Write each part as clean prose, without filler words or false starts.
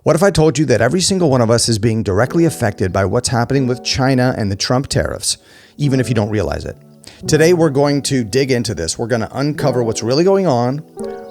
What if I told you that every single one of us is being directly affected by what's happening with China and the Trump tariffs, even if you don't realize it? Today, we're going to dig into this. We're going to uncover what's really going on.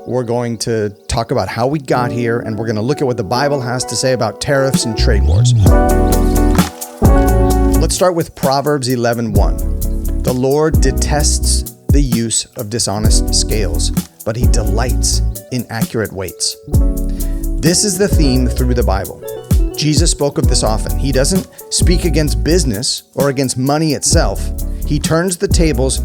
We're going to talk about how we got here, and we're going to look at what the Bible has to say about tariffs and trade wars. Let's start with Proverbs 11:1. The Lord detests the use of dishonest scales, but he delights in accurate weights. This is the theme through the Bible. Jesus spoke of this often. He doesn't speak against business or against money itself. He turns the tables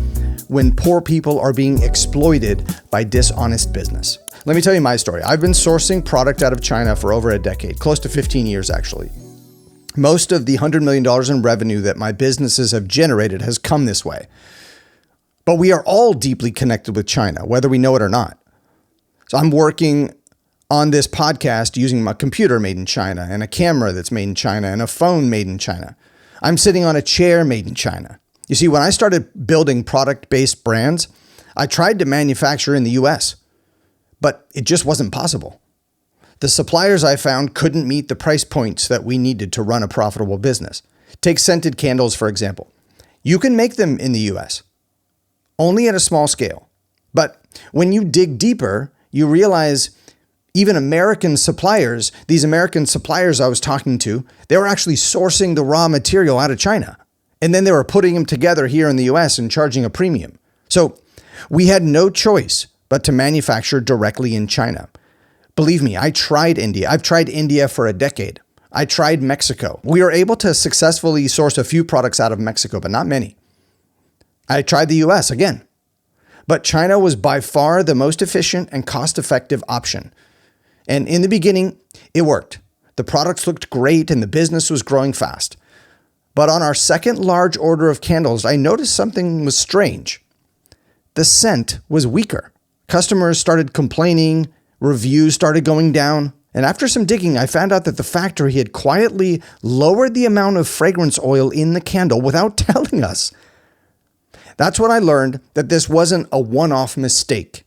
when poor people are being exploited by dishonest business. Let me tell you my story. I've been sourcing product out of China for over a decade, close to 15 years actually. Most of the $100 million in revenue that my businesses have generated has come this way. But we are all deeply connected with China, whether we know it or not. So I'm working on this podcast using my computer made in China and a camera that's made in China and a phone made in China. I'm sitting on a chair made in China. You see, when I started building product-based brands, I tried to manufacture in the US, but it just wasn't possible. The suppliers I found couldn't meet the price points that we needed to run a profitable business. Take scented candles, for example. You can make them in the US, only at a small scale. But when you dig deeper, you realize even American suppliers, these American suppliers I was talking to, they were actually sourcing the raw material out of China. And then they were putting them together here in the US and charging a premium. So we had no choice but to manufacture directly in China. Believe me, I tried India. I've tried India for a decade. I tried Mexico. We were able to successfully source a few products out of Mexico, but not many. I tried the US again. But China was by far the most efficient and cost-effective option. And in the beginning, it worked. The products looked great and the business was growing fast. But on our second large order of candles, I noticed something was strange. The scent was weaker. Customers started complaining, reviews started going down. And after some digging, I found out that the factory had quietly lowered the amount of fragrance oil in the candle without telling us. That's when I learned that this wasn't a one-off mistake.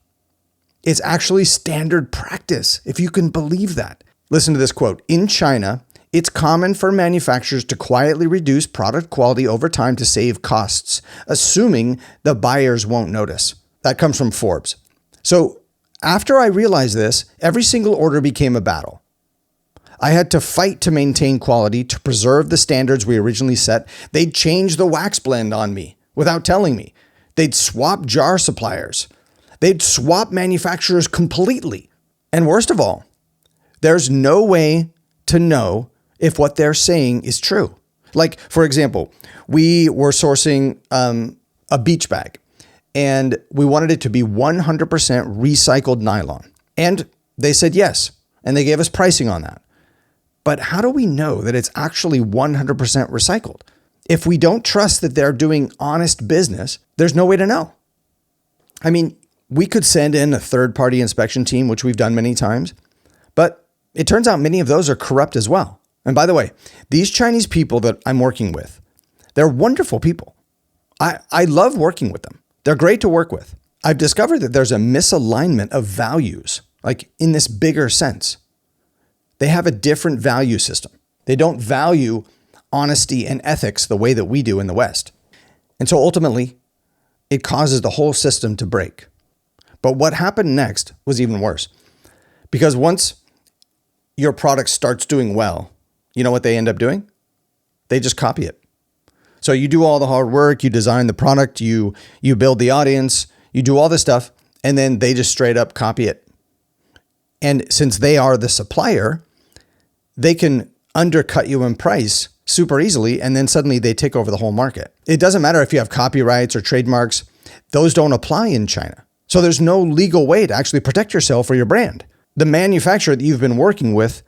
It's actually standard practice, if you can believe that. Listen to this quote. In China, it's common for manufacturers to quietly reduce product quality over time to save costs, assuming the buyers won't notice. That comes from Forbes. So after I realized this, every single order became a battle. I had to fight to maintain quality, to preserve the standards we originally set. They'd change the wax blend on me without telling me. They'd swap jar suppliers. They'd swap manufacturers completely. And worst of all, there's no way to know if what they're saying is true. Like, for example, we were sourcing a beach bag and we wanted it to be 100% recycled nylon. And they said yes, and they gave us pricing on that. But how do we know that it's actually 100% recycled? If we don't trust that they're doing honest business, there's no way to know. I mean, we could send in a third-party inspection team, which we've done many times, but it turns out many of those are corrupt as well. And by the way, these Chinese people that I'm working with, they're wonderful people. I love working with them. They're great to work with. I've discovered that there's a misalignment of values, like in this bigger sense. They have a different value system. They don't value honesty and ethics the way that we do in the West. And so ultimately, it causes the whole system to break. But what happened next was even worse. Because once your product starts doing well, you know what they end up doing? They just copy it. So you do all the hard work, you design the product, you build the audience, you do all this stuff, and then they just straight up copy it. And since they are the supplier, they can undercut you in price super easily, and then suddenly they take over the whole market. It doesn't matter if you have copyrights or trademarks. Those don't apply in China. So there's no legal way to actually protect yourself or your brand. The manufacturer that you've been working with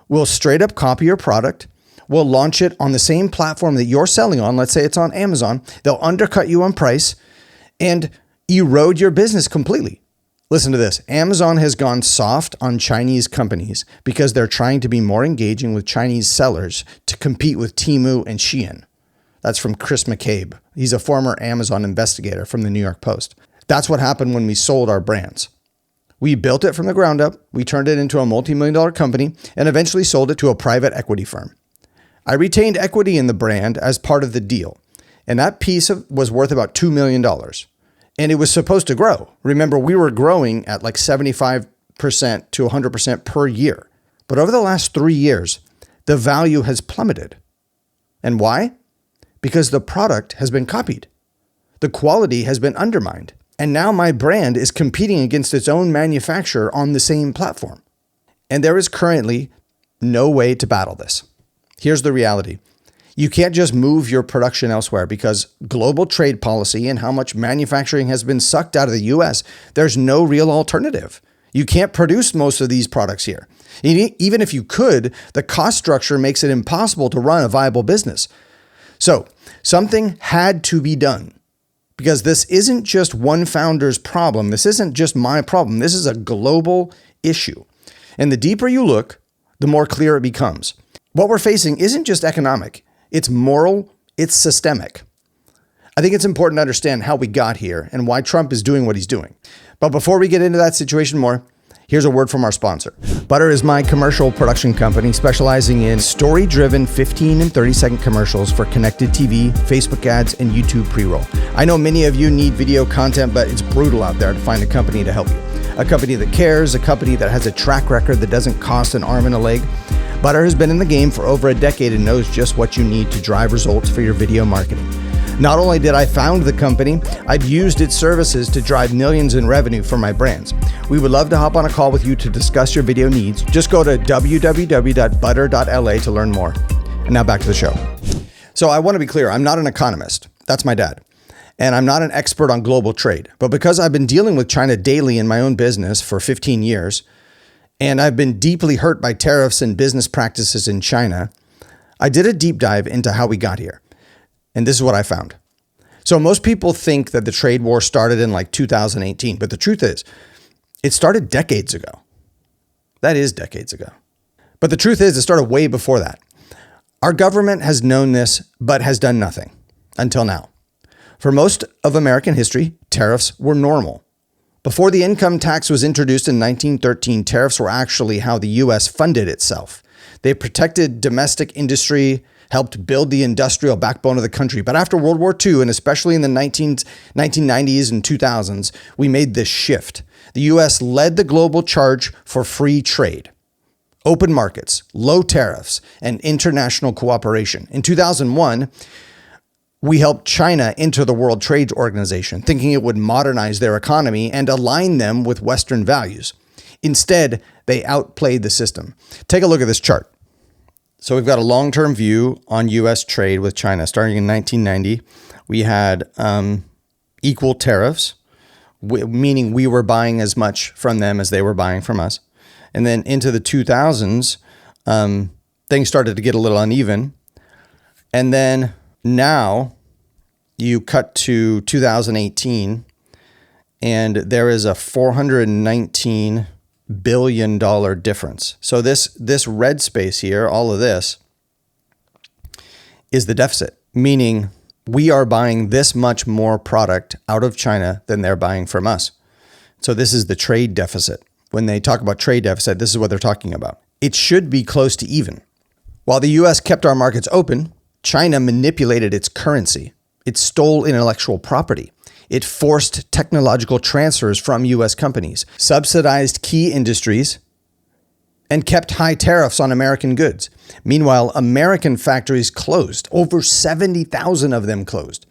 will straight up copy your product, will launch it on the same platform that you're selling on. Let's say it's on Amazon. They'll undercut you on price and erode your business completely. Listen to this. Amazon has gone soft on Chinese companies because they're trying to be more engaging with Chinese sellers to compete with Temu and Shein. That's from Chris McCabe. He's a former Amazon investigator from the New York Post. That's what happened when we sold our brands. We built it from the ground up. We turned it into a multi-million-dollar company and eventually sold it to a private equity firm. I retained equity in the brand as part of the deal, and that piece was worth about $2 million. And it was supposed to grow. Remember, we were growing at like 75% to 100% per year. But over the last 3 years, the value has plummeted. And why? Because the product has been copied. The quality has been undermined. And now my brand is competing against its own manufacturer on the same platform. And there is currently no way to battle this. Here's the reality. You can't just move your production elsewhere because global trade policy and how much manufacturing has been sucked out of the US, there's no real alternative. You can't produce most of these products here. Even if you could, the cost structure makes it impossible to run a viable business. So something had to be done because this isn't just one founder's problem. This isn't just my problem. This is a global issue. And the deeper you look, the more clear it becomes. What we're facing isn't just economic. It's moral. It's systemic. I think it's important to understand how we got here and why Trump is doing what he's doing. But before we get into that situation more, here's a word from our sponsor. Butter is my commercial production company specializing in story-driven 15 and 30-second commercials for connected TV, Facebook ads, and YouTube pre-roll. I know many of you need video content, but it's brutal out there to find a company to help you. A company that cares, a company that has a track record that doesn't cost an arm and a leg. Butter has been in the game for over a decade and knows just what you need to drive results for your video marketing. Not only did I found the company, I've used its services to drive millions in revenue for my brands. We would love to hop on a call with you to discuss your video needs. Just go to www.butter.la to learn more. And now back to the show. So I want to be clear, I'm not an economist. That's my dad. And I'm not an expert on global trade. But because I've been dealing with China daily in my own business for 15 years, and I've been deeply hurt by tariffs and business practices in China, I did a deep dive into how we got here. And this is what I found. So most people think that the trade war started in like 2018, but the truth is, it started decades ago. That is decades ago. But the truth is, it started way before that. Our government has known this, but has done nothing until now. For most of American history, tariffs were normal. Before the income tax was introduced in 1913, tariffs were actually how the US funded itself. They protected domestic industry, helped build the industrial backbone of the country. But after World War II, and especially in the 1990s and 2000s, we made this shift. The US led the global charge for free trade, open markets, low tariffs, and international cooperation. In 2001, we helped China enter the World Trade Organization, thinking it would modernize their economy and align them with Western values. Instead, they outplayed the system. Take a look at this chart. So we've got a long-term view on U.S. trade with China. Starting in 1990, we had equal tariffs, meaning we were buying as much from them as they were buying from us. And then into the 2000s, things started to get a little uneven. And then now you cut to 2018, and there is a $419 billion difference. So this red space here, all of this, is the deficit, meaning we are buying this much more product out of China than they're buying from us. So this is the trade deficit. When they talk about trade deficit, this is what they're talking about. It should be close to even. While the US kept our markets open, China manipulated its currency. It stole intellectual property. It forced technological transfers from US companies, subsidized key industries, and kept high tariffs on American goods. Meanwhile, American factories closed. Over 70,000 of them closed.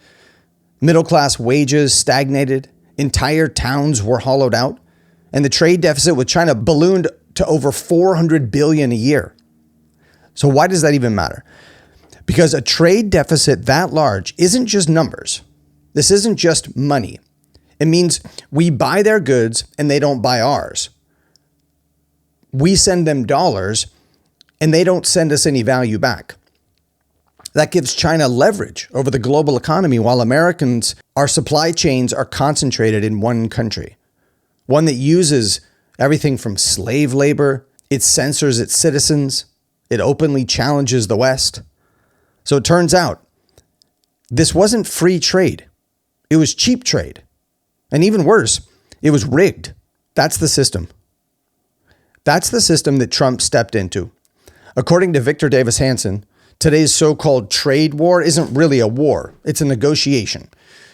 Middle-class wages stagnated. Entire towns were hollowed out. And the trade deficit with China ballooned to over $400 billion a year. So why does that even matter? Because a trade deficit that large isn't just numbers. This isn't just money. It means we buy their goods and they don't buy ours. We send them dollars and they don't send us any value back. That gives China leverage over the global economy while Americans, our supply chains are concentrated in one country. One that uses everything from slave labor, it censors its citizens, it openly challenges the West. So it turns out, this wasn't free trade. It was cheap trade. And even worse, it was rigged. That's the system. That's the system that Trump stepped into. According to Victor Davis Hanson, today's so-called trade war isn't really a war. It's a negotiation.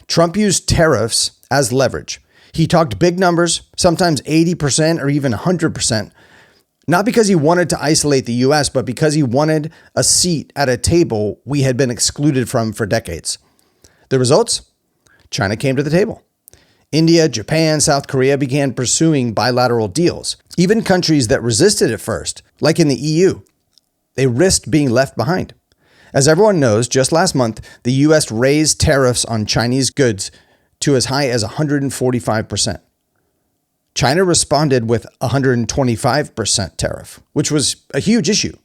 Trump used tariffs as leverage. He talked big numbers, sometimes 80% or even 100%, not because he wanted to isolate the US, but because he wanted a seat at a table we had been excluded from for decades. The results? China came to the table. India, Japan, South Korea began pursuing bilateral deals. Even countries that resisted at first, like in the EU, they risked being left behind. As everyone knows, just last month, the US raised tariffs on Chinese goods to as high as 145%. China responded with 125% tariff, which was a huge issue.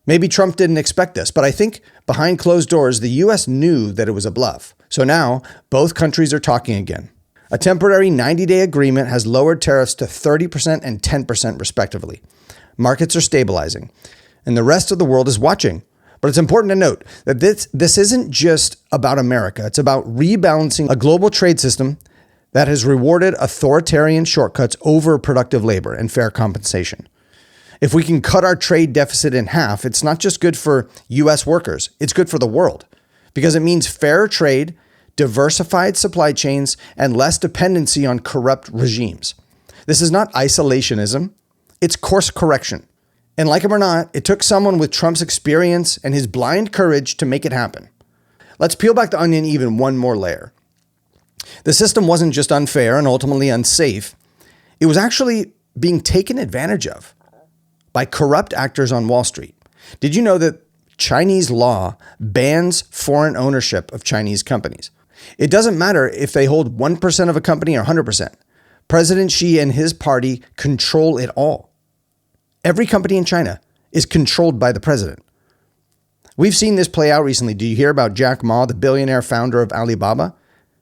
Maybe Trump didn't expect this, but I think behind closed doors, the US knew that it was a bluff. So now both countries are talking again. A temporary 90-day agreement has lowered tariffs to 30% and 10% respectively. Markets are stabilizing, and the rest of the world is watching. But it's important to note that this isn't just about America. It's about rebalancing a global trade system that has rewarded authoritarian shortcuts over productive labor and fair compensation. If we can cut our trade deficit in half, it's not just good for US workers, it's good for the world, because it means fairer trade, diversified supply chains, and less dependency on corrupt regimes. This is not isolationism, it's course correction. And like him or not, it took someone with Trump's experience and his blind courage to make it happen. Let's peel back the onion even one more layer. The system wasn't just unfair and ultimately unsafe. It was actually being taken advantage of by corrupt actors on Wall Street. Did you know that Chinese law bans foreign ownership of Chinese companies? It doesn't matter if they hold 1% of a company or 100%. President Xi and his party control it all. Every company in China is controlled by the president. We've seen this play out recently. Do you hear about Jack Ma, the billionaire founder of Alibaba?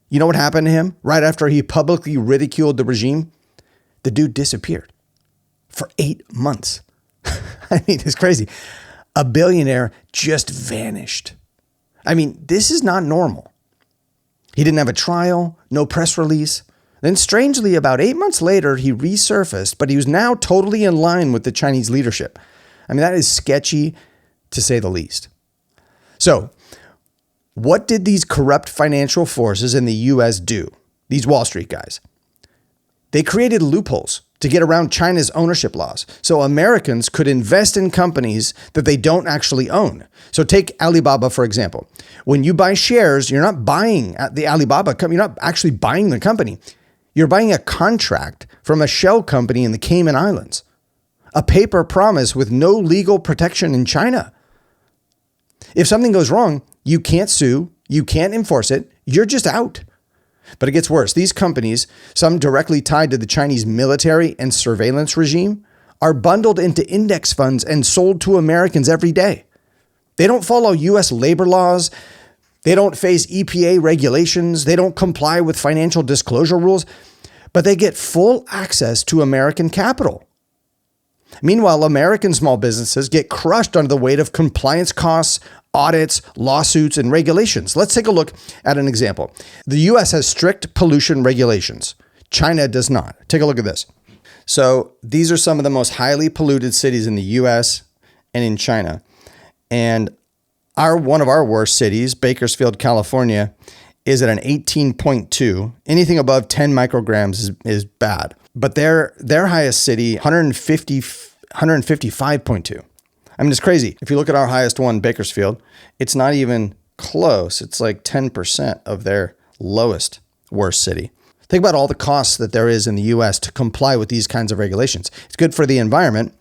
You know what happened to him right after he publicly ridiculed the regime? The dude disappeared for 8 months. I mean, it's crazy. A billionaire just vanished. I mean, this is not normal. He didn't have a trial, no press release. Then strangely, about 8 months later, he resurfaced, but he was now totally in line with the Chinese leadership. I mean, that is sketchy to say the least. So, what did these corrupt financial forces in the US do? These Wall Street guys. They created loopholes to get around China's ownership laws, so Americans could invest in companies that they don't actually own. So take Alibaba, for example. When you buy shares, you're not buying the Alibaba company, you're not actually buying the company. You're buying a contract from a shell company in the Cayman Islands, a paper promise with no legal protection in China. If something goes wrong, you can't sue, you can't enforce it, you're just out. But it gets worse. These companies, some directly tied to the Chinese military and surveillance regime, are bundled into index funds and sold to Americans every day. They don't follow US labor laws. They don't face EPA regulations. They don't comply with financial disclosure rules, but they get full access to American capital. Meanwhile, American small businesses get crushed under the weight of compliance costs, audits, lawsuits, and regulations. Let's take a look at an example. The US has strict pollution regulations. China does not. Take a look at this. So these are some of the most highly polluted cities in the US and in China. And one of our worst cities, Bakersfield, California, is at an 18.2. Anything above 10 micrograms is bad. But their highest city, 155.2. I mean, it's crazy. If you look at our highest one, Bakersfield, it's not even close. It's like 10% of their lowest worst city. Think about all the costs that there is in the US to comply with these kinds of regulations. It's good for the environment,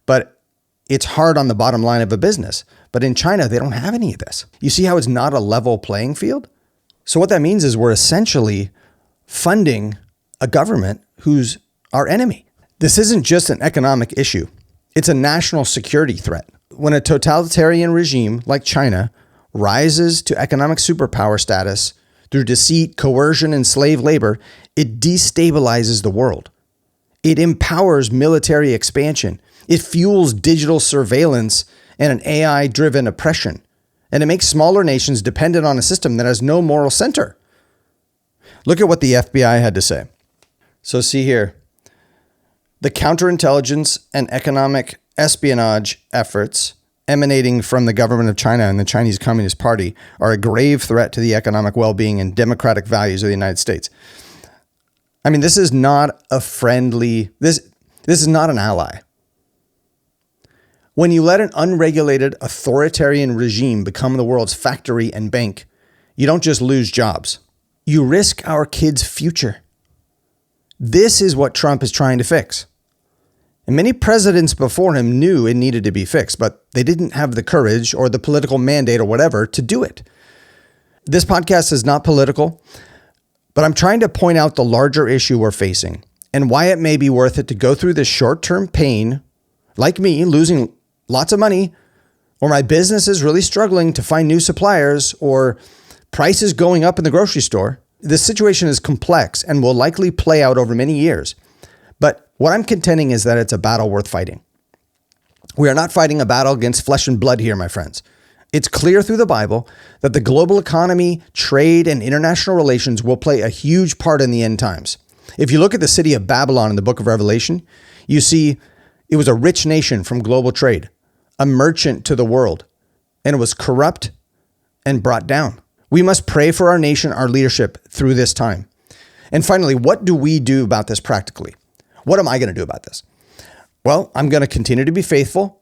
but it's hard on the bottom line of a business. But in China, they don't have any of this. You see how it's not a level playing field? So what that means is we're essentially funding a government who's our enemy. This isn't just an economic issue. It's a national security threat. When a totalitarian regime like China rises to economic superpower status through deceit, coercion, and slave labor, it destabilizes the world. It empowers military expansion. It fuels digital surveillance and an AI-driven oppression. And it makes smaller nations dependent on a system that has no moral center. Look at what the FBI had to say. So see here, The counterintelligence and economic espionage efforts emanating from the government of China and the Chinese Communist Party are a grave threat to the economic well-being and democratic values of the United States. I mean, this is not a friendly, this is not an ally. When you let an unregulated authoritarian regime become the world's factory and bank, you don't just lose jobs. You risk our kids' future. This is what Trump is trying to fix. And many presidents before him knew it needed to be fixed, but they didn't have the courage or the political mandate or whatever to do it. This podcast is not political, but I'm trying to point out the larger issue we're facing and why it may be worth it to go through this short-term pain, like me, losing lots of money, or my business is really struggling to find new suppliers, or prices going up in the grocery store. This situation is complex and will likely play out over many years. But what I'm contending is that it's a battle worth fighting. We are not fighting a battle against flesh and blood here, my friends. It's clear through the Bible that the global economy, trade, and international relations will play a huge part in the end times. If you look at the city of Babylon in the book of Revelation, you see it was a rich nation from global trade, a merchant to the world, and it was corrupt and brought down. We must pray for our nation, our leadership through this time. And finally, what do we do about this practically? What am I going to do about this? Well, I'm going to continue to be faithful.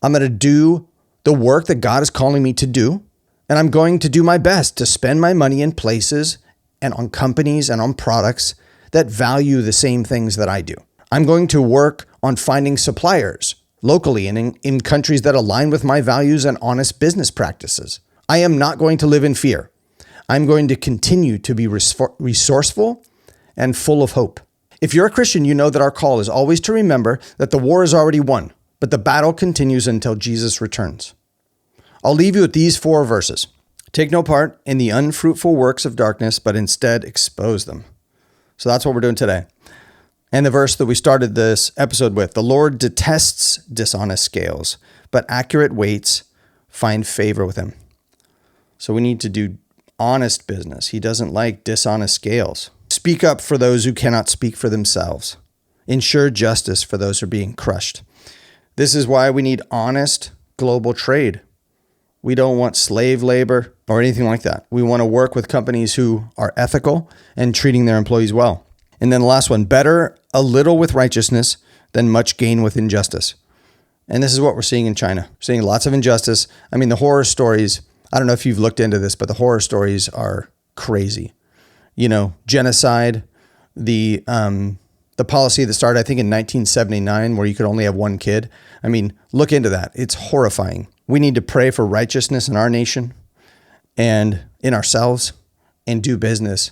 I'm going to do the work that God is calling me to do. And I'm going to do my best to spend my money in places and on companies and on products that value the same things that I do. I'm going to work on finding suppliers locally and in countries that align with my values and honest business practices. I am not going to live in fear. I'm going to continue to be resourceful and full of hope. If you're a Christian, you know that our call is always to remember that the war is already won, but the battle continues until Jesus returns. I'll leave you with these 4 verses. Take no part in the unfruitful works of darkness, but instead expose them. So that's what we're doing today. And the verse that we started this episode with, the Lord detests dishonest scales, but accurate weights find favor with him. So we need to do honest business. He doesn't like dishonest scales. Speak up for those who cannot speak for themselves. Ensure justice for those who are being crushed. This is why we need honest global trade. We don't want slave labor or anything like that. We want to work with companies who are ethical and treating their employees well. And then the last one, better a little with righteousness than much gain with injustice. And this is what we're seeing in China. We're seeing lots of injustice. I mean, the horror stories, I don't know if you've looked into this, but the horror stories are crazy. You know, genocide, the policy that started, I think, in 1979, where you could only have one kid. I mean, look into that. It's horrifying. We need to pray for righteousness in our nation and in ourselves, and do business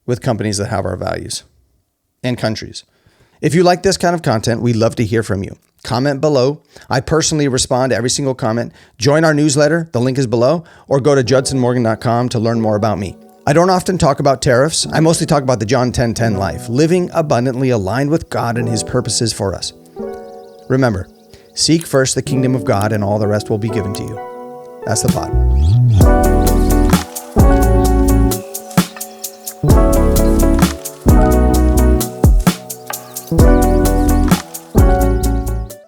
with companies that have our values and countries. If you like this kind of content, we'd love to hear from you. Comment below. I personally respond to every single comment. Join our newsletter. The link is below, or go to judsonmorgan.com to learn more about me. I don't often talk about tariffs. I mostly talk about the John 10:10 life, living abundantly aligned with God and his purposes for us. Remember, seek first the kingdom of God and all the rest will be given to you. That's the pod.